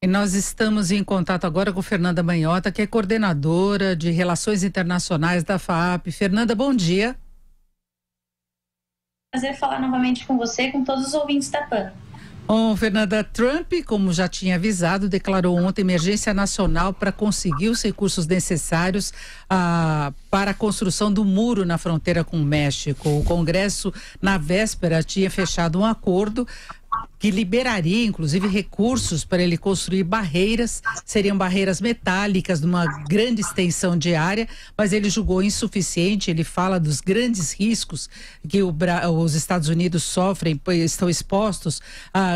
E nós estamos em contato agora com Fernanda Manhota, que é coordenadora de Relações Internacionais da FAAP. Fernanda, bom dia. Prazer falar novamente com você e com todos os ouvintes da PAN. Bom, Fernanda, Trump, como já tinha avisado, declarou ontem emergência nacional para conseguir os recursos necessários para a construção do muro na fronteira com o México. O Congresso, na véspera, tinha fechado um acordo que liberaria, inclusive, recursos para ele construir barreiras, seriam barreiras metálicas numa grande extensão de área, mas ele julgou insuficiente. Ele fala dos grandes riscos que os Estados Unidos sofrem, estão expostos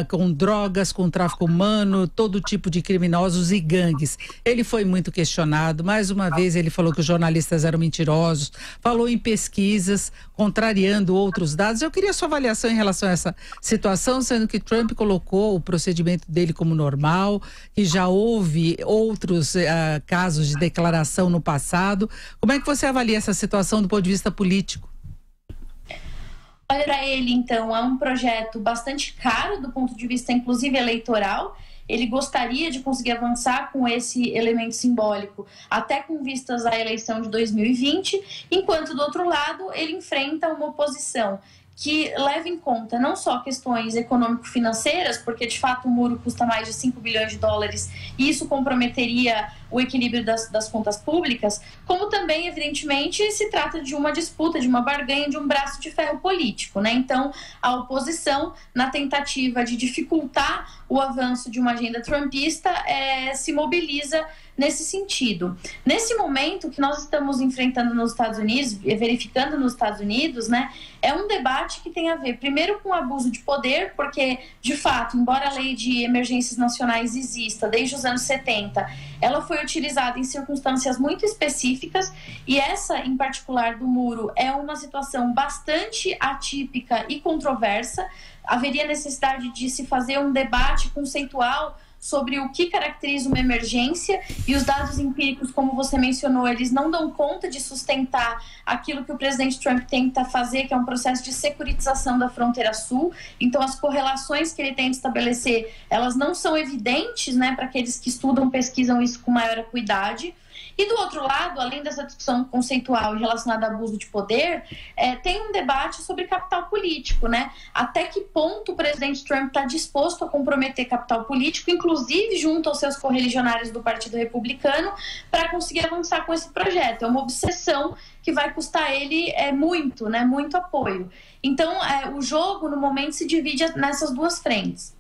com drogas, com tráfico humano, todo tipo de criminosos e gangues. Ele foi muito questionado, mais uma vez ele falou que os jornalistas eram mentirosos, falou em pesquisas, contrariando outros dados. Eu queria sua avaliação em relação a essa situação, sendo que Trump colocou o procedimento dele como normal, que já houve outros casos de declaração no passado. Como é que você avalia essa situação do ponto de vista político? Olha, para ele, então, é um projeto bastante caro do ponto de vista, inclusive, eleitoral. Ele gostaria de conseguir avançar com esse elemento simbólico, até com vistas à eleição de 2020, enquanto, do outro lado, ele enfrenta uma oposição que leva em conta não só questões econômico-financeiras, porque de fato o muro custa mais de 5 bilhões de dólares e isso comprometeria o equilíbrio das contas públicas, como também, evidentemente, se trata de uma disputa, de uma barganha, de um braço de ferro político, né? Então, a oposição, na tentativa de dificultar o avanço de uma agenda trumpista, se mobiliza nesse sentido. Nesse momento que nós estamos enfrentando nos Estados Unidos, verificando nos Estados Unidos, né, é um debate que tem a ver, primeiro, com o abuso de poder, porque, de fato, embora a lei de emergências nacionais exista desde os anos 70, ela foi utilizada em circunstâncias muito específicas e essa, em particular, do muro, é uma situação bastante atípica e controversa. Haveria necessidade de se fazer um debate conceitual sobre o que caracteriza uma emergência, e os dados empíricos, como você mencionou, eles não dão conta de sustentar aquilo que o presidente Trump tenta fazer, que é um processo de securitização da fronteira sul. Então, as correlações que ele tenta estabelecer, elas não são evidentes, né, para aqueles que estudam, pesquisam isso com maior acuidade. E do outro lado, além dessa discussão conceitual relacionada a abuso de poder, tem um debate sobre capital político, né? Até que ponto o presidente Trump está disposto a comprometer capital político, inclusive junto aos seus correligionários do Partido Republicano, para conseguir avançar com esse projeto. É uma obsessão que vai custar ele muito, né? Muito apoio. Então, o jogo, no momento, se divide nessas duas frentes.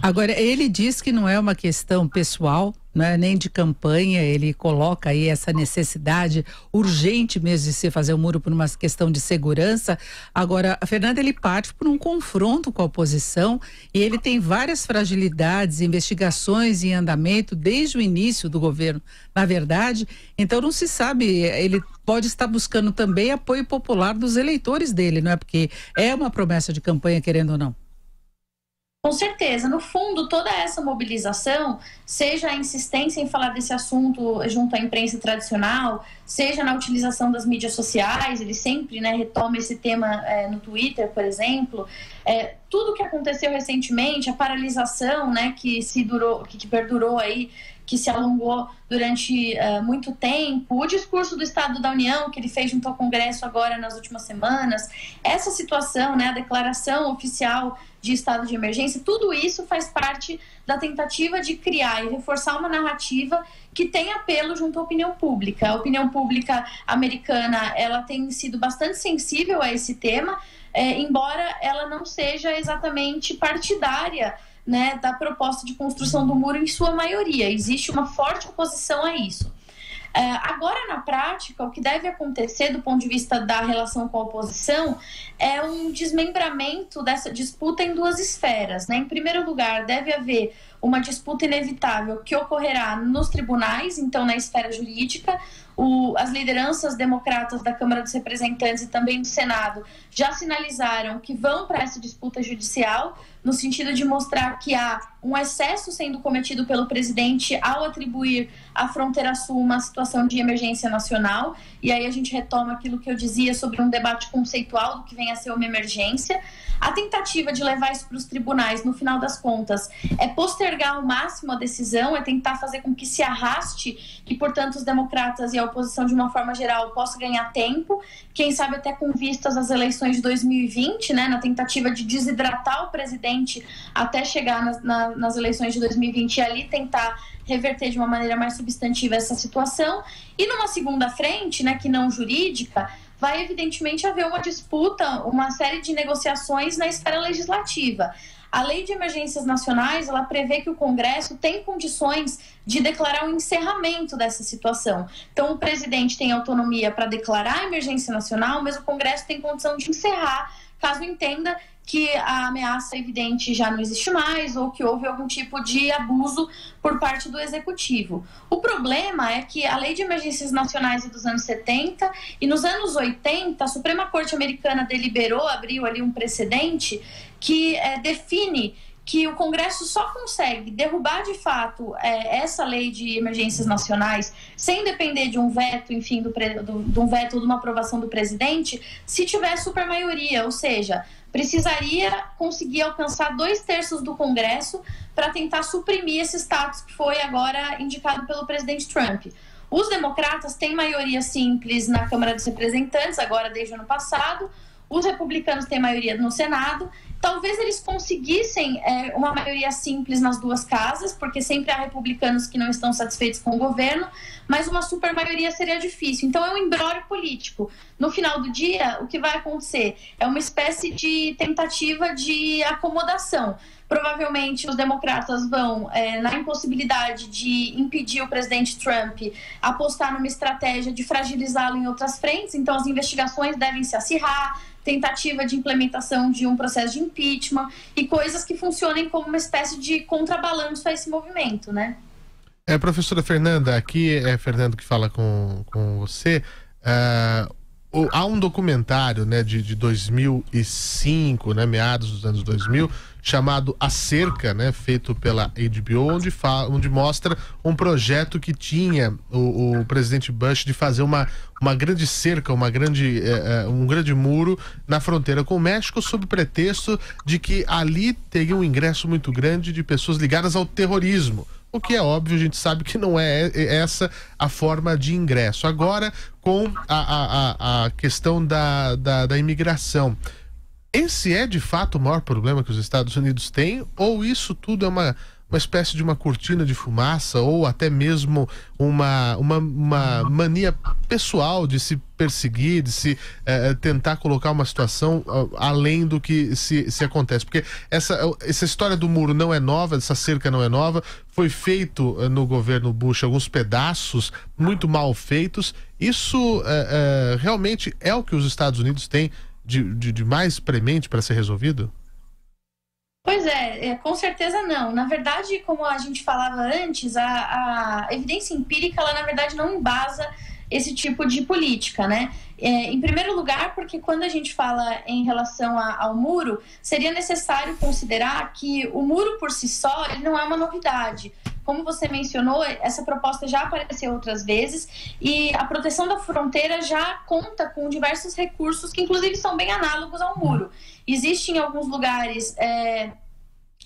Agora, ele diz que não é uma questão pessoal, né, nem de campanha. Ele coloca aí essa necessidade urgente mesmo de se fazer o muro por uma questão de segurança. Agora, a Fernanda, ele parte por um confronto com a oposição e ele tem várias fragilidades, investigações em andamento desde o início do governo, na verdade. Então, não se sabe, ele pode estar buscando também apoio popular dos eleitores dele, não é? Porque é uma promessa de campanha, querendo ou não. Com certeza, no fundo, toda essa mobilização, seja a insistência em falar desse assunto junto à imprensa tradicional, seja na utilização das mídias sociais, ele sempre, né, retoma esse tema no Twitter, por exemplo, tudo que aconteceu recentemente, a paralisação, né, que perdurou aí, que se alongou durante muito tempo, o discurso do Estado da União que ele fez junto ao Congresso agora nas últimas semanas, essa situação, né, a declaração oficial de estado de emergência, tudo isso faz parte da tentativa de criar e reforçar uma narrativa que tem apelo junto à opinião pública. A opinião pública americana, ela tem sido bastante sensível a esse tema, embora ela não seja exatamente partidária, né, da proposta de construção do muro em sua maioria. Existe uma forte oposição a isso. Agora, na prática, o que deve acontecer do ponto de vista da relação com a oposição é um desmembramento dessa disputa em duas esferas, né? Em primeiro lugar, deve haver uma disputa inevitável que ocorrerá nos tribunais, então na esfera jurídica. As lideranças democratas da Câmara dos Representantes e também do Senado já sinalizaram que vão para essa disputa judicial, no sentido de mostrar que há um excesso sendo cometido pelo presidente ao atribuir à fronteira sul uma situação de emergência nacional. E aí a gente retoma aquilo que eu dizia sobre um debate conceitual do que vem a ser uma emergência. A tentativa de levar isso para os tribunais, no final das contas, é postergar ao máximo a decisão, é tentar fazer com que se arraste, que, portanto, os democratas e a oposição, de uma forma geral, possam ganhar tempo, quem sabe até com vistas às eleições de 2020, né, na tentativa de desidratar o presidente até chegar nas eleições de 2020 e ali tentar reverter de uma maneira mais substantiva essa situação. E numa segunda frente, né, que não jurídica, vai evidentemente haver uma disputa, uma série de negociações na esfera legislativa. A Lei de Emergências Nacionais, ela prevê que o Congresso tem condições de declarar o encerramento dessa situação. Então, o presidente tem autonomia para declarar a emergência nacional, mas o Congresso tem condição de encerrar, caso entenda que a ameaça evidente já não existe mais ou que houve algum tipo de abuso por parte do Executivo. O problema é que a Lei de Emergências Nacionais é dos anos 70 e nos anos 80 a Suprema Corte Americana deliberou, abriu ali um precedente que define que o Congresso só consegue derrubar de fato essa lei de emergências nacionais sem depender de um veto, enfim, de um veto ou de uma aprovação do presidente, se tiver supermaioria, ou seja, precisaria conseguir alcançar 2/3 do Congresso para tentar suprimir esse status que foi agora indicado pelo presidente Trump. Os democratas têm maioria simples na Câmara dos Representantes, agora desde o ano passado, os republicanos têm maioria no Senado. Talvez eles conseguissem uma maioria simples nas duas casas, porque sempre há republicanos que não estão satisfeitos com o governo, mas uma supermaioria seria difícil. Então é um imbróglio político. No final do dia, o que vai acontecer é uma espécie de tentativa de acomodação. Provavelmente os democratas vão, na impossibilidade de impedir o presidente Trump, apostar numa estratégia de fragilizá-lo em outras frentes, então as investigações devem se acirrar, tentativa de implementação de um processo de impeachment e coisas que funcionem como uma espécie de contrabalanço a esse movimento, né? Professora Fernanda, aqui é Fernando que fala com você. Há um documentário, né, de 2005, né, meados dos anos 2000, chamado A Cerca, né, feito pela HBO, onde mostra um projeto que tinha o presidente Bush de fazer uma grande cerca, um grande muro na fronteira com o México, sob pretexto de que ali teria um ingresso muito grande de pessoas ligadas ao terrorismo. O que é óbvio, a gente sabe que não é essa a forma de ingresso. Agora, com a questão da imigração, esse é de fato o maior problema que os Estados Unidos têm, ou isso tudo é uma espécie de uma cortina de fumaça, ou até mesmo uma mania pessoal de se perseguir, de se tentar colocar uma situação além do que se acontece? Porque essa história do muro não é nova, essa cerca não é nova, foi feito no governo Bush alguns pedaços muito mal feitos. Isso realmente é o que os Estados Unidos têm de mais premente para ser resolvido? Pois com certeza não. Na verdade, como a gente falava antes, a evidência empírica, ela na verdade não embasa esse tipo de política, né? Em primeiro lugar, porque quando a gente fala em relação ao muro, seria necessário considerar que o muro por si só ele não é uma novidade. Como você mencionou, essa proposta já apareceu outras vezes e a proteção da fronteira já conta com diversos recursos que inclusive são bem análogos ao muro. Existe em alguns lugares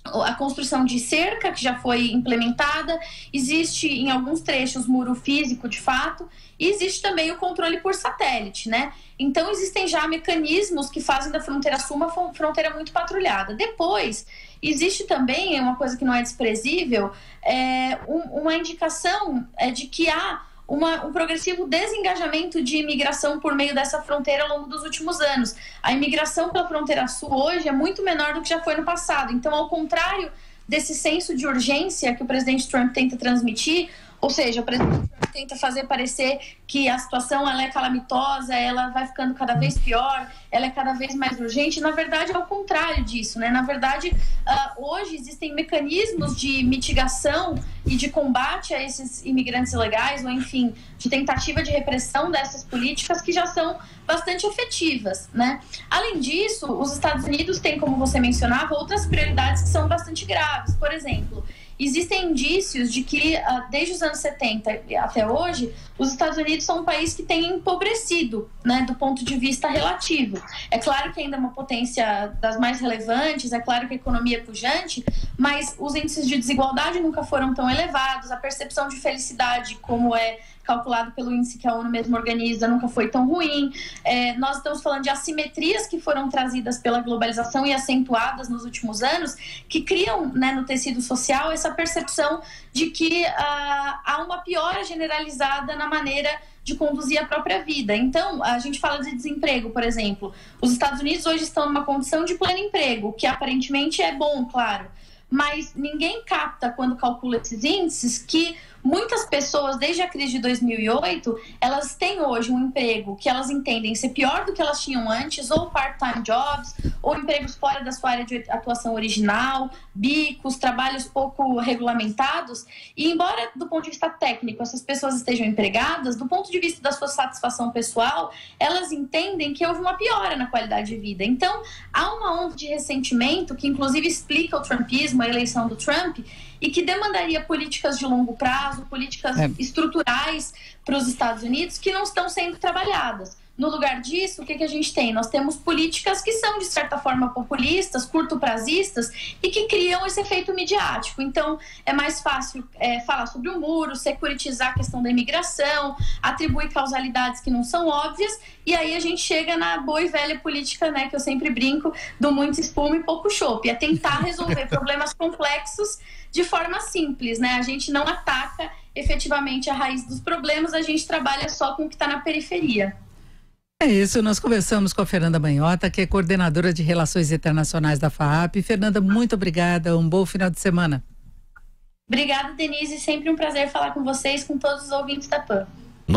a construção de cerca, que já foi implementada, existe em alguns trechos muro físico de fato, e existe também o controle por satélite, né? Então existem já mecanismos que fazem da fronteira sul uma fronteira muito patrulhada. Depois, existe também, uma coisa que não é desprezível, uma indicação de que há um progressivo desengajamento de imigração por meio dessa fronteira ao longo dos últimos anos. A imigração pela fronteira sul hoje é muito menor do que já foi no passado. Então, ao contrário desse senso de urgência que o presidente Trump tenta transmitir, ou seja, o presidente Trump tenta fazer parecer que a situação ela é calamitosa, ela vai ficando cada vez pior, ela é cada vez mais urgente. Na verdade, é o contrário disso, né? Na verdade, hoje existem mecanismos de mitigação e de combate a esses imigrantes ilegais, ou enfim, de tentativa de repressão dessas políticas que já são bastante efetivas, né? Além disso, os Estados Unidos têm, como você mencionava, outras prioridades que são bastante graves. Por exemplo, existem indícios de que desde os anos 70 até hoje, os Estados Unidos são um país que tem empobrecido, né, do ponto de vista relativo. É claro que ainda é uma potência das mais relevantes, é claro que a economia é pujante, mas os índices de desigualdade nunca foram tão elevados, a percepção de felicidade, como é calculado pelo índice que a ONU mesmo organiza, nunca foi tão ruim. Nós estamos falando de assimetrias que foram trazidas pela globalização e acentuadas nos últimos anos, que criam, né, no tecido social essa percepção de que há uma piora generalizada na maneira de conduzir a própria vida. Então, a gente fala de desemprego, por exemplo. Os Estados Unidos hoje estão numa condição de pleno emprego, que aparentemente é bom, claro, mas ninguém capta, quando calcula esses índices, que muitas pessoas, desde a crise de 2008, elas têm hoje um emprego que elas entendem ser pior do que elas tinham antes, ou part-time jobs, ou empregos fora da sua área de atuação original, bicos, trabalhos pouco regulamentados. E embora, do ponto de vista técnico, essas pessoas estejam empregadas, do ponto de vista da sua satisfação pessoal, elas entendem que houve uma piora na qualidade de vida. Então, há uma onda de ressentimento que, inclusive, explica o trumpismo, a eleição do Trump, e que demandaria políticas de longo prazo, políticas estruturais para os Estados Unidos que não estão sendo trabalhadas. No lugar disso, o que a gente tem? Nós temos políticas que são, de certa forma, populistas, curto-prazistas e que criam esse efeito midiático. Então, é mais fácil falar sobre o muro, securitizar a questão da imigração, atribuir causalidades que não são óbvias, e aí a gente chega na boa e velha política, né, que eu sempre brinco, do muito espuma e pouco chope. É tentar resolver problemas complexos de forma simples, né? A gente não ataca efetivamente a raiz dos problemas, a gente trabalha só com o que está na periferia. É isso, nós conversamos com a Fernanda Manhota, que é coordenadora de Relações Internacionais da FAAP. Fernanda, muito obrigada, um bom final de semana. Obrigada, Denise, sempre um prazer falar com vocês, com todos os ouvintes da PAN.